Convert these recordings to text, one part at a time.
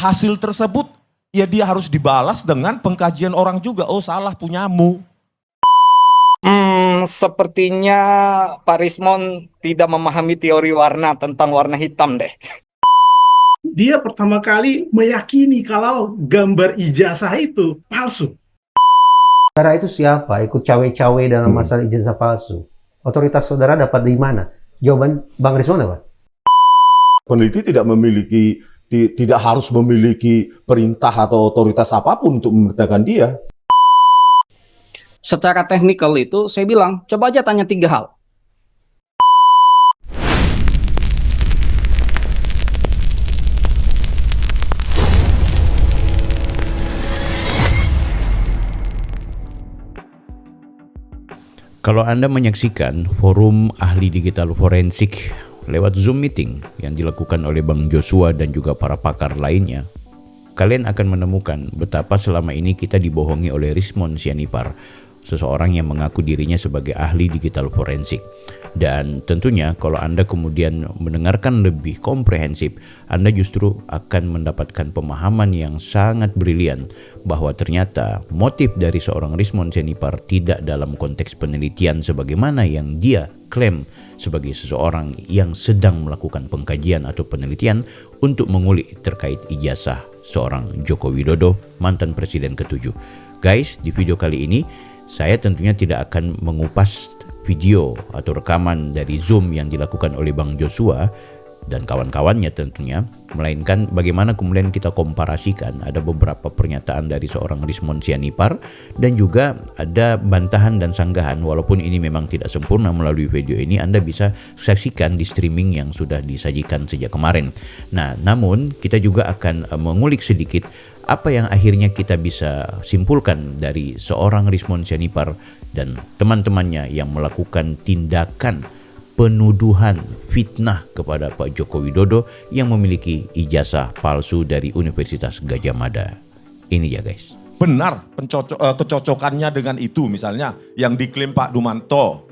hasil tersebut ya dia harus dibalas dengan pengkajian orang juga. Oh salah punyamu. Sepertinya Pak Rismon tidak memahami teori warna tentang warna hitam deh. Dia pertama kali meyakini kalau gambar ijazah itu palsu. Saudara itu siapa? Ikut cawe-cawe dalam masalah ijazah palsu. Otoritas saudara dapat di mana? Jawaban Bang Rismon apa? Peneliti tidak harus memiliki perintah atau otoritas apapun untuk memberitakan dia. Secara teknikal itu saya bilang, coba aja tanya 3 hal. Kalau Anda menyaksikan forum ahli digital forensik lewat Zoom meeting yang dilakukan oleh Bang Joshua dan juga para pakar lainnya, kalian akan menemukan betapa selama ini kita dibohongi oleh Rismon Sianipar, seseorang yang mengaku dirinya sebagai ahli digital forensik. Dan tentunya kalau Anda kemudian mendengarkan lebih komprehensif, Anda justru akan mendapatkan pemahaman yang sangat brilian bahwa ternyata motif dari seorang Rismon Sianipar tidak dalam konteks penelitian sebagaimana yang dia klaim sebagai seseorang yang sedang melakukan pengkajian atau penelitian untuk mengulik terkait ijazah seorang Joko Widodo, mantan presiden ke-7. Guys, di video kali ini saya tentunya tidak akan mengupas video atau rekaman dari Zoom yang dilakukan oleh Bang Joshua dan kawan-kawannya tentunya, melainkan bagaimana kemudian kita komparasikan ada beberapa pernyataan dari seorang Rismon Sianipar dan juga ada bantahan dan sanggahan. Walaupun ini memang tidak sempurna melalui video ini, Anda bisa saksikan di streaming yang sudah disajikan sejak kemarin. Nah, namun kita juga akan mengulik sedikit apa yang akhirnya kita bisa simpulkan dari seorang Rismon Sianipar dan teman-temannya yang melakukan tindakan penuduhan fitnah kepada Pak Joko Widodo yang memiliki ijazah palsu dari Universitas Gadjah Mada. Ini ya guys. Benar kecocokannya dengan itu, misalnya yang diklaim Pak Dumanto.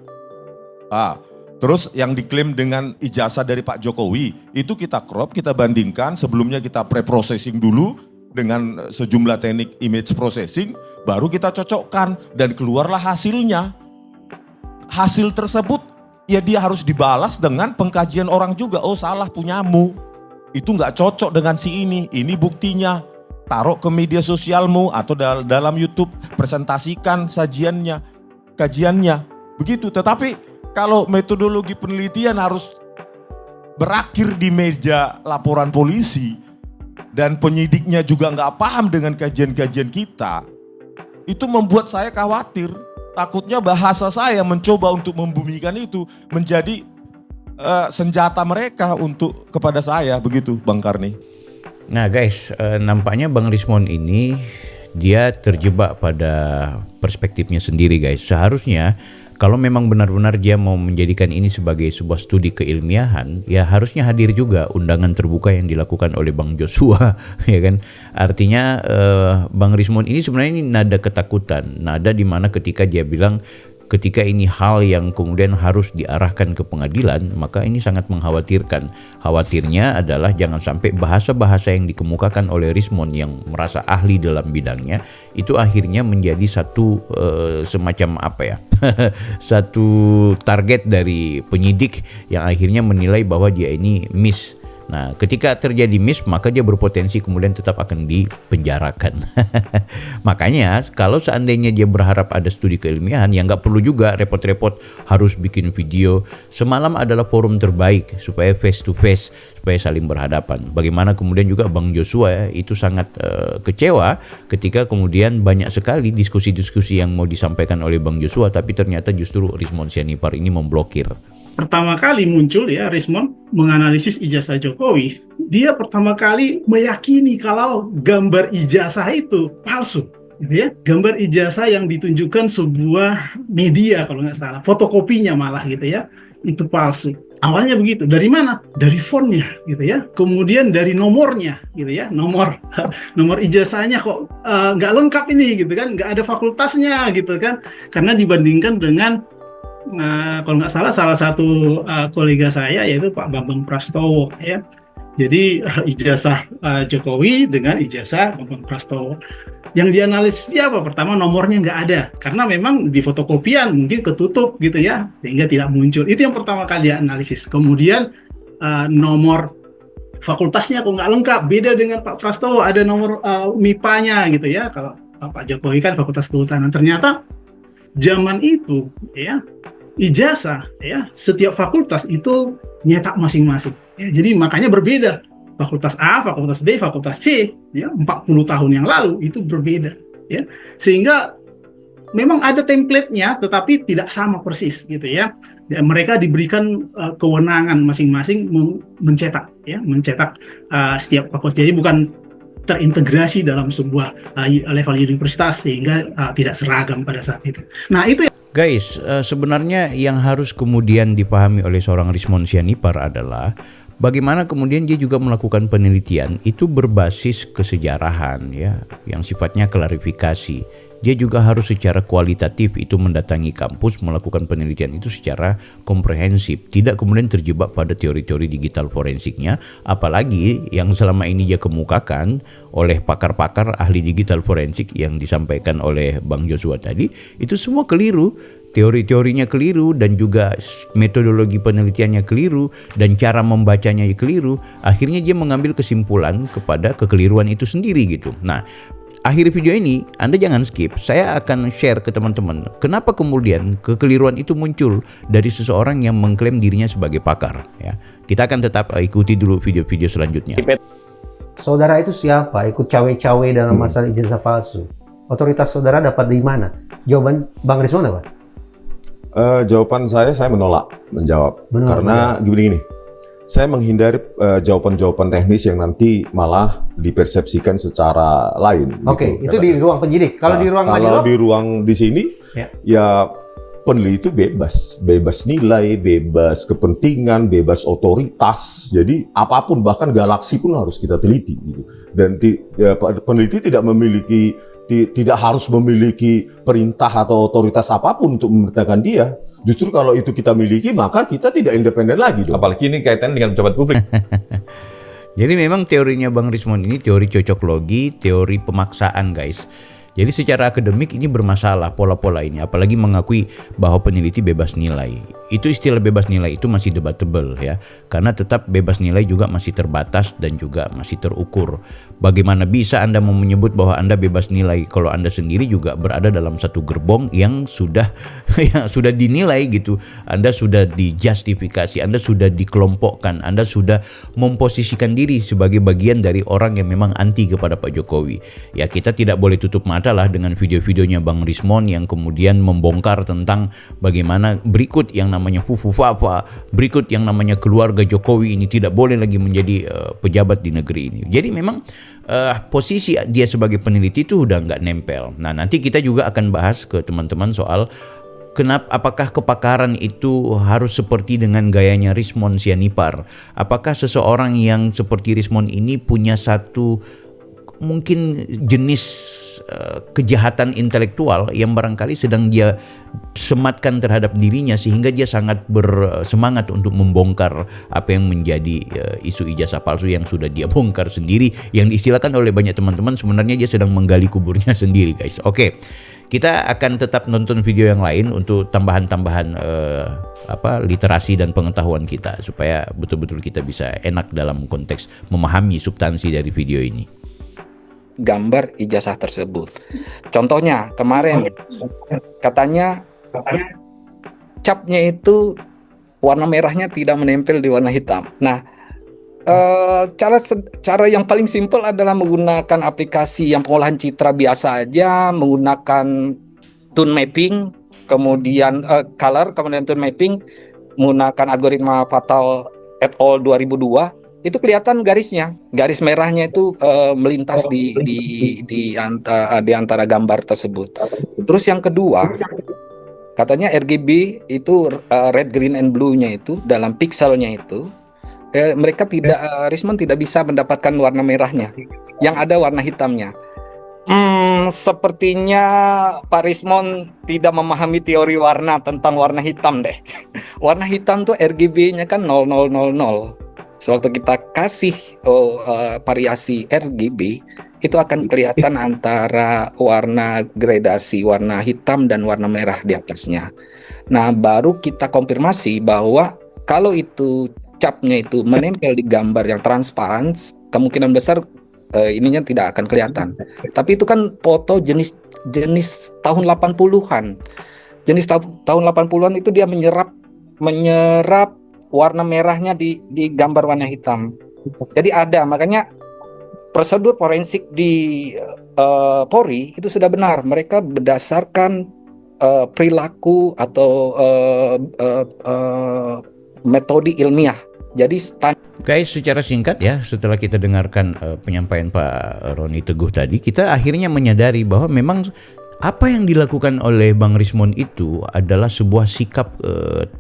Terus yang diklaim dengan ijazah dari Pak Jokowi, itu kita crop, kita bandingkan, sebelumnya kita pre-processing dulu dengan sejumlah teknik image processing, baru kita cocokkan dan keluarlah hasilnya. Hasil tersebut ya dia harus dibalas dengan pengkajian orang juga. Oh salah punyamu, itu nggak cocok dengan si ini buktinya. Taruh ke media sosialmu atau dalam YouTube, presentasikan sajiannya, kajiannya, begitu. Tetapi kalau metodologi penelitian harus berakhir di meja laporan polisi dan penyidiknya juga nggak paham dengan kajian-kajian kita, itu membuat saya khawatir. Takutnya bahasa saya mencoba untuk membumikan itu menjadi senjata mereka untuk kepada saya, begitu Bang Karni. Nah guys, nampaknya Bang Rismon ini dia terjebak pada perspektifnya sendiri guys. Seharusnya kalau memang benar-benar dia mau menjadikan ini sebagai sebuah studi keilmiahan, ya harusnya hadir juga undangan terbuka yang dilakukan oleh Bang Joshua, ya kan? Artinya Bang Rismon ini sebenarnya ini nada ketakutan, nada di mana ketika dia bilang ketika ini hal yang kemudian harus diarahkan ke pengadilan, maka ini sangat mengkhawatirkan. Khawatirnya adalah jangan sampai bahasa-bahasa yang dikemukakan oleh Rismon yang merasa ahli dalam bidangnya itu akhirnya menjadi satu semacam apa ya, satu target dari penyidik yang akhirnya menilai bahwa dia ini miss. Nah, ketika terjadi miss, maka dia berpotensi kemudian tetap akan dipenjarakan. Makanya, kalau seandainya dia berharap ada studi keilmiahan, ya nggak perlu juga repot-repot harus bikin video. Semalam adalah forum terbaik supaya face to face, supaya saling berhadapan. Bagaimana kemudian juga Bang Joshua itu sangat kecewa ketika kemudian banyak sekali diskusi-diskusi yang mau disampaikan oleh Bang Joshua, tapi ternyata justru Rismon Sianipar ini memblokir. Pertama kali muncul ya Rismon menganalisis ijazah Jokowi, dia pertama kali meyakini kalau gambar ijazah itu palsu, gitu ya. Gambar ijazah yang ditunjukkan sebuah media kalau nggak salah, fotokopinya malah gitu ya, itu palsu. Awalnya begitu. Dari mana? Dari fontnya gitu ya. Kemudian dari nomornya gitu ya, nomor ijazahnya kok nggak lengkap ini gitu kan, nggak ada fakultasnya gitu kan, karena dibandingkan dengan kalau nggak salah satu kolega saya yaitu Pak Bambang Prastowo ya, Jadi ijazah Jokowi dengan ijazah Bambang Prastowo. Yang dianalisis apa? Pertama, nomornya nggak ada, karena memang di fotokopian mungkin ketutup gitu ya, sehingga tidak muncul. Itu yang pertama kali dianalisis. Kemudian nomor fakultasnya kok nggak lengkap, beda dengan Pak Prastowo, ada nomor MIPA-nya gitu ya. Kalau Pak Jokowi kan Fakultas Kehutanan. Ternyata zaman itu ya, ijazah ya, setiap fakultas itu nyetak masing-masing. Ya, jadi makanya berbeda. Fakultas A, Fakultas B, Fakultas C, ya 40 tahun yang lalu itu berbeda, ya. Sehingga memang ada template-nya, tetapi tidak sama persis, gitu ya. Dan mereka diberikan kewenangan masing-masing mencetak, ya, mencetak setiap fakultas. Jadi bukan terintegrasi dalam sebuah level universitas sehingga tidak seragam pada saat itu. Nah itu. Guys, sebenarnya yang harus kemudian dipahami oleh seorang Rismon Sianipar adalah bagaimana kemudian dia juga melakukan penelitian itu berbasis kesejarahan ya, yang sifatnya klarifikasi. Dia juga harus secara kualitatif itu mendatangi kampus, melakukan penelitian itu secara komprehensif, tidak kemudian terjebak pada teori-teori digital forensiknya, apalagi yang selama ini dia kemukakan oleh pakar-pakar ahli digital forensik yang disampaikan oleh Bang Joshua tadi, itu semua keliru. Teori-teorinya keliru dan juga metodologi penelitiannya keliru dan cara membacanya keliru. Akhirnya dia mengambil kesimpulan kepada kekeliruan itu sendiri gitu. Nah, akhir video ini Anda jangan skip. Saya akan share ke teman-teman kenapa kemudian kekeliruan itu muncul dari seseorang yang mengklaim dirinya sebagai pakar ya. Kita akan tetap ikuti dulu video-video selanjutnya. Saudara itu siapa? Ikut cawe-cawe dalam masalah ijazah palsu. Otoritas saudara dapat di mana? Jawaban Bang Rismon apa? Jawaban saya menolak menjawab. Karena gini, saya menghindari jawaban-jawaban teknis yang nanti malah dipersepsikan secara lain. Oke, gitu. itu di ruang penyidik. Kalau di ruang kalau di ruang di sini, ya peneliti itu bebas nilai, bebas kepentingan, bebas otoritas. Jadi apapun, bahkan galaksi pun harus kita teliti. Gitu. Dan peneliti tidak harus memiliki perintah atau otoritas apapun untuk memerintahkan dia. Justru kalau itu kita miliki, maka kita tidak independen lagi. Apalagi ini kaitan dengan pejabat publik. Jadi memang teorinya Bang Rismon ini teori cocok logi, teori pemaksaan guys. Jadi secara akademik ini bermasalah pola-pola ini, apalagi mengakui bahwa peneliti bebas nilai. Itu istilah bebas nilai itu masih debatable ya, karena tetap bebas nilai juga masih terbatas dan juga masih terukur. Bagaimana bisa Anda mau menyebut bahwa Anda bebas nilai kalau Anda sendiri juga berada dalam satu gerbong yang sudah dinilai gitu. Anda sudah dijustifikasi, Anda sudah dikelompokkan, Anda sudah memposisikan diri sebagai bagian dari orang yang memang anti kepada Pak Jokowi. Ya kita tidak boleh tutup mata lah dengan video-videonya Bang Rismon yang kemudian membongkar tentang bagaimana berikut yang namanya Fufufafa, berikut yang namanya keluarga Jokowi ini tidak boleh lagi menjadi pejabat di negeri ini. Jadi memang posisi dia sebagai peneliti itu udah nggak nempel. Nah nanti kita juga akan bahas ke teman-teman soal apakah kepakaran itu harus seperti dengan gayanya Rismon Sianipar. Apakah seseorang yang seperti Rismon ini punya satu mungkin jenis kejahatan intelektual yang barangkali sedang dia sematkan terhadap dirinya sehingga dia sangat bersemangat untuk membongkar apa yang menjadi isu ijazah palsu yang sudah dia bongkar sendiri, yang diistilahkan oleh banyak teman-teman sebenarnya dia sedang menggali kuburnya sendiri guys. Oke, kita akan tetap nonton video yang lain untuk tambahan-tambahan literasi dan pengetahuan kita supaya betul-betul kita bisa enak dalam konteks memahami substansi dari video ini. Gambar ijazah tersebut. Contohnya kemarin katanya capnya itu warna merahnya tidak menempel di warna hitam. Nah, cara yang paling simpel adalah menggunakan aplikasi yang pengolahan citra biasa aja, menggunakan tone mapping, kemudian color, kemudian tone mapping, menggunakan algoritma Fatal et al. 2002. Itu kelihatan garis merahnya itu melintas di antara gambar tersebut. Terus yang kedua, katanya RGB itu red, green, and blue-nya itu dalam pixelnya itu mereka Rismon tidak bisa mendapatkan warna merahnya, yang ada warna hitamnya. Sepertinya Pak Rismon tidak memahami teori warna tentang warna hitam deh. Warna hitam tuh RGB-nya kan 0000. Sewaktu kita kasih variasi RGB, itu akan kelihatan antara warna gradasi, warna hitam dan warna merah di atasnya. Nah, baru kita konfirmasi bahwa kalau itu capnya itu menempel di gambar yang transparan, kemungkinan besar ininya tidak akan kelihatan. Tapi itu kan foto jenis tahun 80-an. Jenis tahun 80-an itu dia menyerap warna merahnya di gambar warna hitam. Jadi ada, makanya prosedur forensik di Polri itu sudah benar. Mereka berdasarkan perilaku atau metode ilmiah. Jadi Guys, secara singkat ya, setelah kita dengarkan penyampaian Pak Roni Teguh tadi, kita akhirnya menyadari bahwa memang apa yang dilakukan oleh Bang Rismond itu adalah sebuah sikap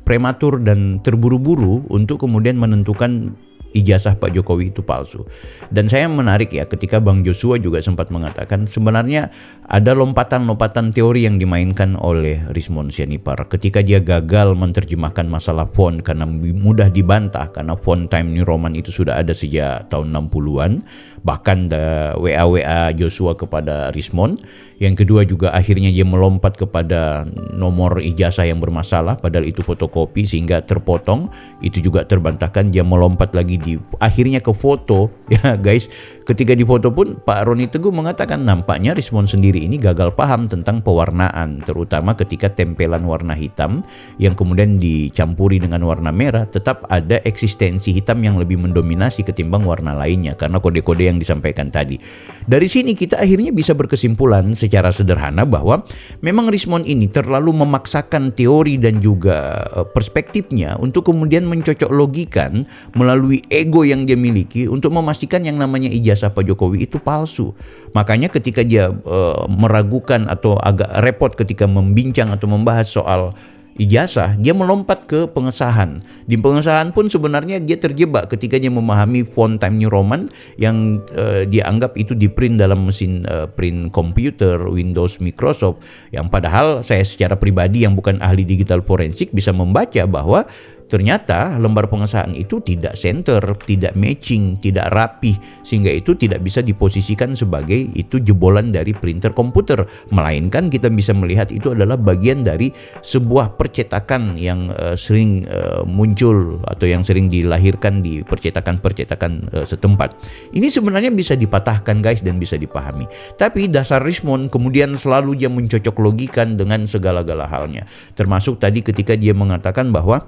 prematur dan terburu-buru untuk kemudian menentukan ijazah Pak Jokowi itu palsu. Dan saya menarik ya ketika Bang Joshua juga sempat mengatakan sebenarnya ada lompatan-lompatan teori yang dimainkan oleh Rismond Sianipar ketika dia gagal menerjemahkan masalah font karena mudah dibantah karena font Time New Roman itu sudah ada sejak tahun 60-an. Bahkan WA Joshua kepada Rismond. Yang kedua juga akhirnya dia melompat kepada nomor ijazah yang bermasalah padahal itu fotokopi sehingga terpotong. Itu juga terbantahkan. Dia melompat lagi akhirnya ke foto ya guys. Ketika di foto pun Pak Roni Teguh mengatakan nampaknya Rismond sendiri ini gagal paham tentang pewarnaan, terutama ketika tempelan warna hitam yang kemudian dicampuri dengan warna merah tetap ada eksistensi hitam yang lebih mendominasi ketimbang warna lainnya karena kode-kode yang disampaikan tadi. Dari sini kita akhirnya bisa berkesimpulan secara sederhana bahwa memang Rismond ini terlalu memaksakan teori dan juga perspektifnya untuk kemudian mencocok logikan melalui ego yang dia miliki untuk memastikan yang namanya ijazah Pak Jokowi itu palsu. Makanya ketika dia meragukan atau agak repot ketika membincang atau membahas soal ijazah, dia melompat ke pengesahan. Di pengesahan pun sebenarnya dia terjebak ketika dia memahami font Time New Roman yang dia anggap itu di print dalam mesin print komputer Windows Microsoft, yang padahal saya secara pribadi yang bukan ahli digital forensik bisa membaca bahwa ternyata lembar pengesahan itu tidak center, tidak matching, tidak rapih, sehingga itu tidak bisa diposisikan sebagai itu jebolan dari printer komputer, melainkan kita bisa melihat itu adalah bagian dari sebuah percetakan yang sering muncul atau yang sering dilahirkan di percetakan-percetakan setempat. Ini sebenarnya bisa dipatahkan guys dan bisa dipahami. Tapi dasar Rismond kemudian selalu dia mencocok logikan dengan segala-gala halnya. Termasuk tadi ketika dia mengatakan bahwa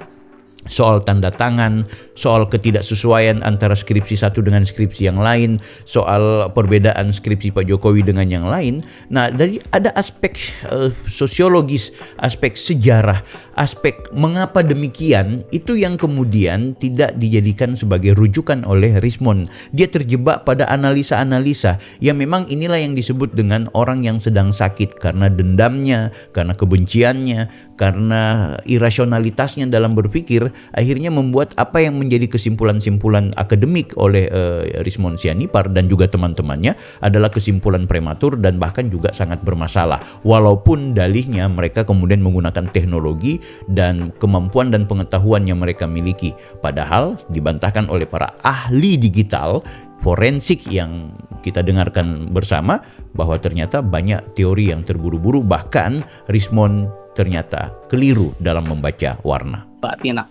soal tanda tangan, soal ketidaksesuaian antara skripsi satu dengan skripsi yang lain, soal perbedaan skripsi Pak Jokowi dengan yang lain. Nah, dari ada aspek sosiologis, aspek sejarah, aspek mengapa demikian, itu yang kemudian tidak dijadikan sebagai rujukan oleh Rismond. Dia terjebak pada analisa-analisa yang memang inilah yang disebut dengan orang yang sedang sakit karena dendamnya, karena kebenciannya, karena irasionalitasnya dalam berpikir, akhirnya membuat apa yang menjadi kesimpulan-simpulan akademik oleh Rismond Sianipar dan juga teman-temannya adalah kesimpulan prematur dan bahkan juga sangat bermasalah. Walaupun dalihnya mereka kemudian menggunakan teknologi dan kemampuan dan pengetahuan yang mereka miliki. Padahal dibantahkan oleh para ahli digital forensik yang kita dengarkan bersama bahwa ternyata banyak teori yang terburu-buru, bahkan Rismond ternyata keliru dalam membaca warna. Mbak Tina,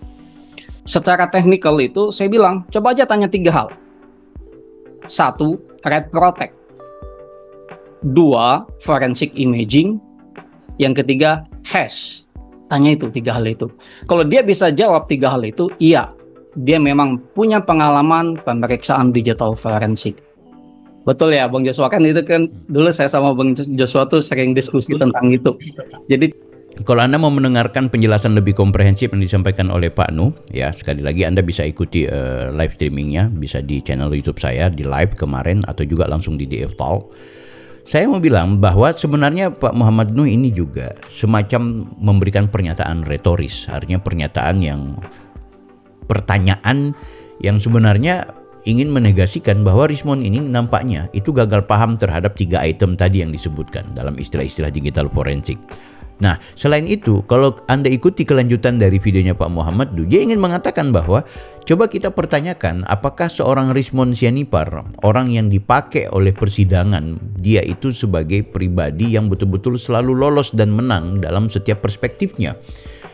secara teknikal itu saya bilang coba aja tanya 3 hal. 1. Red Protect. 2. Forensic Imaging. Yang ketiga hash. Tanya itu 3 hal itu. Kalau dia bisa jawab 3 hal itu, iya, dia memang punya pengalaman pemeriksaan digital forensik. Betul ya Bang Joshua, kan itu kan dulu saya sama Bang Joshua tuh sering diskusi tentang itu. Jadi kalau Anda mau mendengarkan penjelasan lebih komprehensif yang disampaikan oleh Pak Nu, ya sekali lagi Anda bisa ikuti live streamingnya, bisa di channel YouTube saya, di live kemarin, atau juga langsung di DF Talk. Saya mau bilang bahwa sebenarnya Pak Muhammad Nuh ini juga semacam memberikan pernyataan retoris, artinya pernyataan yang pertanyaan yang sebenarnya ingin menegasikan bahwa Rismond ini nampaknya itu gagal paham terhadap 3 item tadi yang disebutkan dalam istilah-istilah digital forensik. Nah, selain itu, kalau Anda ikuti kelanjutan dari videonya Pak Muhammad, dia ingin mengatakan bahwa coba kita pertanyakan apakah seorang Rizmon Sianipar, orang yang dipakai oleh persidangan, dia itu sebagai pribadi yang betul-betul selalu lolos dan menang dalam setiap perspektifnya.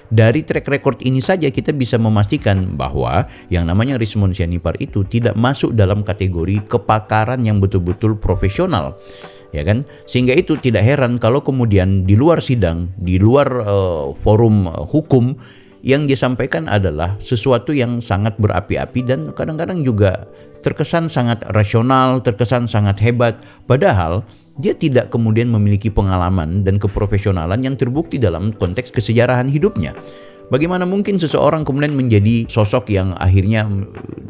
Dari track record ini saja kita bisa memastikan bahwa yang namanya Rizmon Sianipar itu tidak masuk dalam kategori kepakaran yang betul-betul profesional. Ya kan, sehingga itu tidak heran kalau kemudian di luar sidang, di luar forum hukum yang disampaikan adalah sesuatu yang sangat berapi-api dan kadang-kadang juga terkesan sangat rasional, terkesan sangat hebat, padahal dia tidak kemudian memiliki pengalaman dan keprofesionalan yang terbukti dalam konteks kesejarahan hidupnya. Bagaimana mungkin seseorang kemudian menjadi sosok yang akhirnya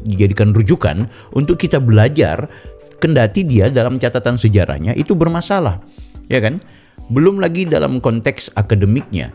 dijadikan rujukan untuk kita belajar, kendati dia dalam catatan sejarahnya itu bermasalah, ya kan? Belum lagi dalam konteks akademiknya.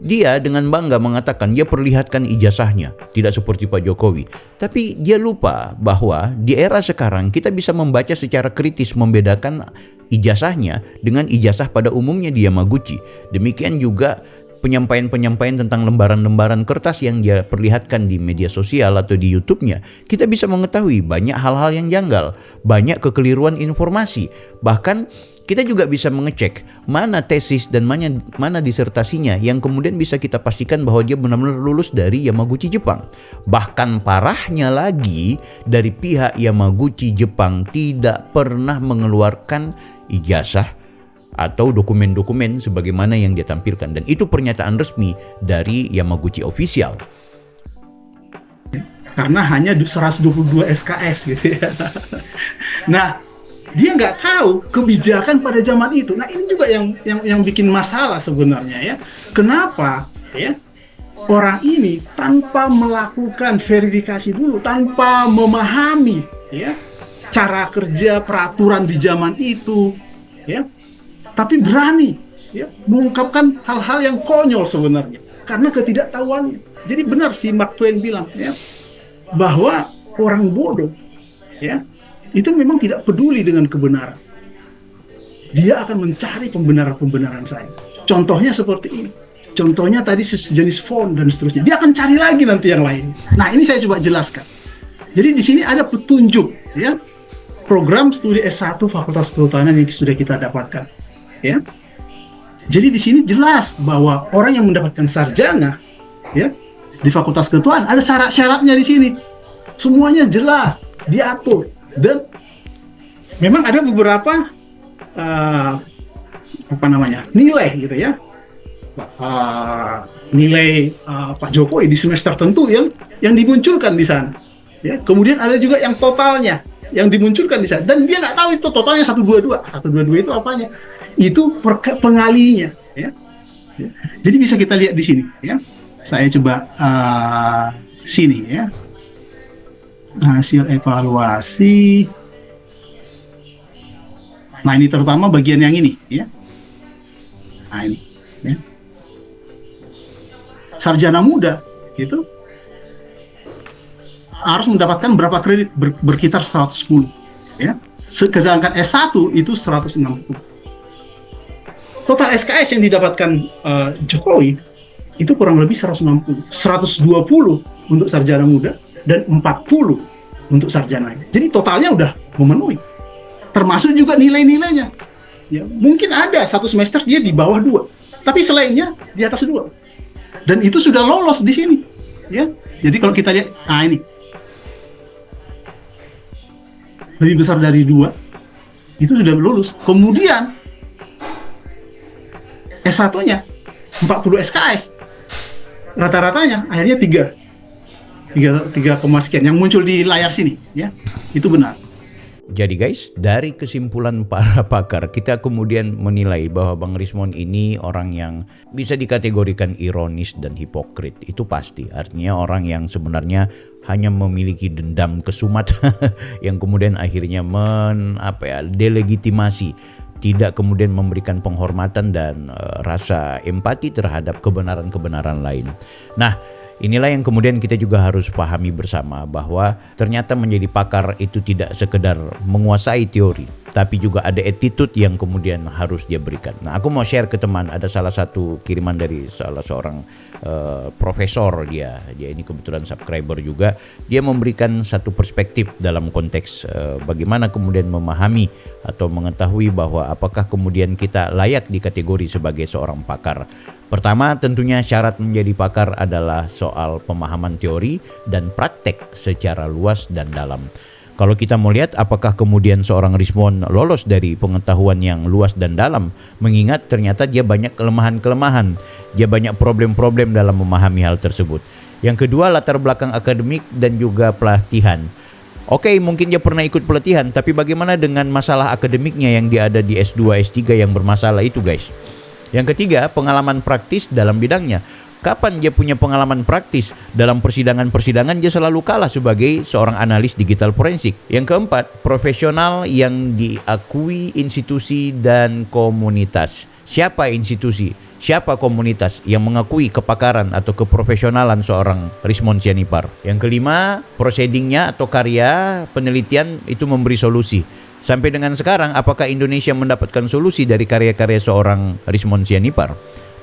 Dia dengan bangga mengatakan dia perlihatkan ijazahnya, tidak seperti Pak Jokowi. Tapi dia lupa bahwa di era sekarang kita bisa membaca secara kritis, membedakan ijazahnya dengan ijazah pada umumnya di Yamaguchi. Demikian juga penyampaian-penyampaian tentang lembaran-lembaran kertas yang dia perlihatkan di media sosial atau di YouTube-nya, kita bisa mengetahui banyak hal-hal yang janggal, banyak kekeliruan informasi. Bahkan kita juga bisa mengecek mana tesis dan mana disertasinya yang kemudian bisa kita pastikan bahwa dia benar-benar lulus dari Yamaguchi Jepang. Bahkan parahnya lagi, dari pihak Yamaguchi Jepang tidak pernah mengeluarkan ijazah atau dokumen-dokumen sebagaimana yang dia tampilkan, dan itu pernyataan resmi dari Yamaguchi Official. Karena hanya 122 SKS gitu ya. Nah, dia nggak tahu kebijakan pada zaman itu. Nah, ini juga yang bikin masalah sebenarnya ya. Kenapa ya orang ini tanpa melakukan verifikasi dulu, tanpa memahami ya cara kerja peraturan di zaman itu ya, tapi berani ya mengungkapkan hal-hal yang konyol sebenarnya karena ketidaktahuannya. Jadi benar si Mark Twain bilang ya bahwa orang bodoh ya itu memang tidak peduli dengan kebenaran. Dia akan mencari pembenaran-pembenaran saja. Contohnya seperti ini. Contohnya tadi sejenis font dan seterusnya. Dia akan cari lagi nanti yang lain. Nah, ini saya coba jelaskan. Jadi di sini ada petunjuk ya program studi S1 Fakultas Kehutanan yang sudah kita dapatkan. Ya, jadi di sini jelas bahwa orang yang mendapatkan sarjana, ya, di Fakultas Kehutanan ada syarat-syaratnya di sini, semuanya jelas diatur dan memang ada beberapa nilai gitu ya, nilai Pak Jokowi di semester tertentu yang dimunculkan di sana, ya. Kemudian ada juga yang totalnya yang dimunculkan di sana dan dia nggak tahu itu totalnya 122 itu apanya. Itu pengalinya ya. Jadi bisa kita lihat di sini ya. Saya coba sini ya. Hasil evaluasi. Nah, ini terutama bagian yang ini ya. Nah, ini ya. Sarjana muda itu harus mendapatkan berapa kredit? Berkisar 110 ya. Sedangkan S1 itu 160. Total SKS yang didapatkan Jokowi itu kurang lebih 120 untuk sarjana muda dan 40 untuk sarjana. Jadi totalnya udah memenuhi. Termasuk juga nilai-nilainya. Ya, mungkin ada satu semester dia di bawah 2, tapi selainnya di atas 2. Dan itu sudah lolos di sini. Ya. Jadi kalau kita lihat, nah ini lebih besar dari 2, itu sudah lulus. Kemudian S1-nya 40 SKS. Rata-ratanya akhirnya 3 sekian yang muncul di layar sini ya. Itu benar. Jadi guys, dari kesimpulan para pakar, kita kemudian menilai bahwa Bang Rizmon ini orang yang bisa dikategorikan ironis dan hipokrit. Itu pasti, artinya orang yang sebenarnya hanya memiliki dendam kesumat yang kemudian akhirnya delegitimasi, tidak kemudian memberikan penghormatan dan rasa empati terhadap kebenaran-kebenaran lain. Nah, inilah yang kemudian kita juga harus pahami bersama bahwa ternyata menjadi pakar itu tidak sekedar menguasai teori, tapi juga ada attitude yang kemudian harus dia berikan. Nah, aku mau share ke teman, ada salah satu kiriman dari salah seorang profesor, dia ini kebetulan subscriber juga. Dia memberikan satu perspektif dalam konteks bagaimana kemudian memahami atau mengetahui bahwa apakah kemudian kita layak dikategori sebagai seorang pakar. Pertama, tentunya syarat menjadi pakar adalah soal pemahaman teori dan praktek secara luas dan dalam. Kalau kita mau lihat apakah kemudian seorang Rizmon lolos dari pengetahuan yang luas dan dalam, mengingat ternyata dia banyak kelemahan-kelemahan, dia banyak problem-problem dalam memahami hal tersebut. Yang kedua, latar belakang akademik dan juga pelatihan. Oke, mungkin dia pernah ikut pelatihan, tapi bagaimana dengan masalah akademiknya yang dia ada di S2, S3 yang bermasalah itu, guys? Yang ketiga, pengalaman praktis dalam bidangnya. Kapan dia punya pengalaman praktis? Dalam persidangan-persidangan dia selalu kalah sebagai seorang analis digital forensik. Yang keempat, profesional yang diakui institusi dan komunitas. Siapa institusi? Siapa komunitas yang mengakui kepakaran atau keprofesionalan seorang Rizmon Sianipar? Yang kelima, proceedingnya atau karya penelitian itu memberi solusi. Sampai dengan sekarang, apakah Indonesia mendapatkan solusi dari karya-karya seorang Rizmon Sianipar?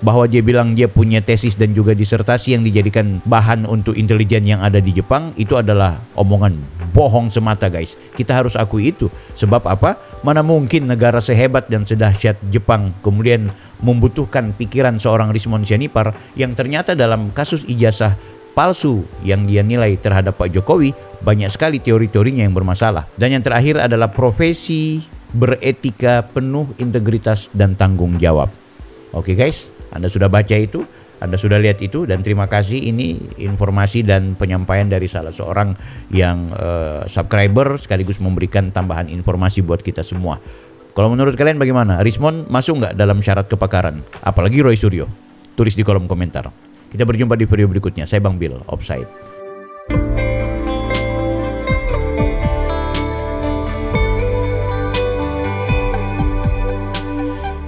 Bahwa dia bilang dia punya tesis dan juga disertasi yang dijadikan bahan untuk intelijen yang ada di Jepang, itu adalah omongan bohong semata, guys. Kita harus akui itu. Sebab apa? Mana mungkin negara sehebat dan sedahsyat Jepang kemudian membutuhkan pikiran seorang Rizmon Sianipar yang ternyata dalam kasus ijazah palsu yang dia nilai terhadap Pak Jokowi, banyak sekali teori-teorinya yang bermasalah. Dan yang terakhir adalah profesi beretika, penuh integritas dan tanggung jawab. Oke guys, Anda sudah baca itu, Anda sudah lihat itu, dan terima kasih, ini informasi dan penyampaian dari salah seorang yang subscriber sekaligus memberikan tambahan informasi buat kita semua. Kalau menurut kalian bagaimana? Rizmon masuk nggak dalam syarat kepakaran? Apalagi Roy Suryo? Tulis di kolom komentar. Kita berjumpa di video berikutnya. Saya Bang Bill, Offside.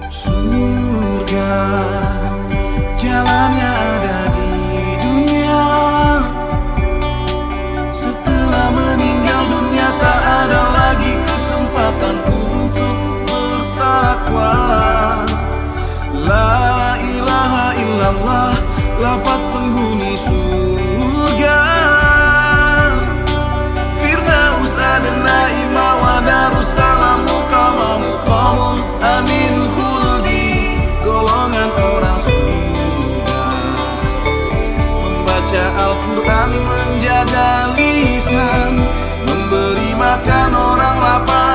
Surga, jalannya ada di dunia. Setelah meninggal dunia tak ada lagi kesempatan untuk bertakwa. La ilaha illallah, lafaz penghuni surga. Firdaus adna ima wa darussalam muqamamu qamun amin khuldi, golongan orang surga. Membaca Al-Quran, menjaga lisan, memberi makan orang lapar.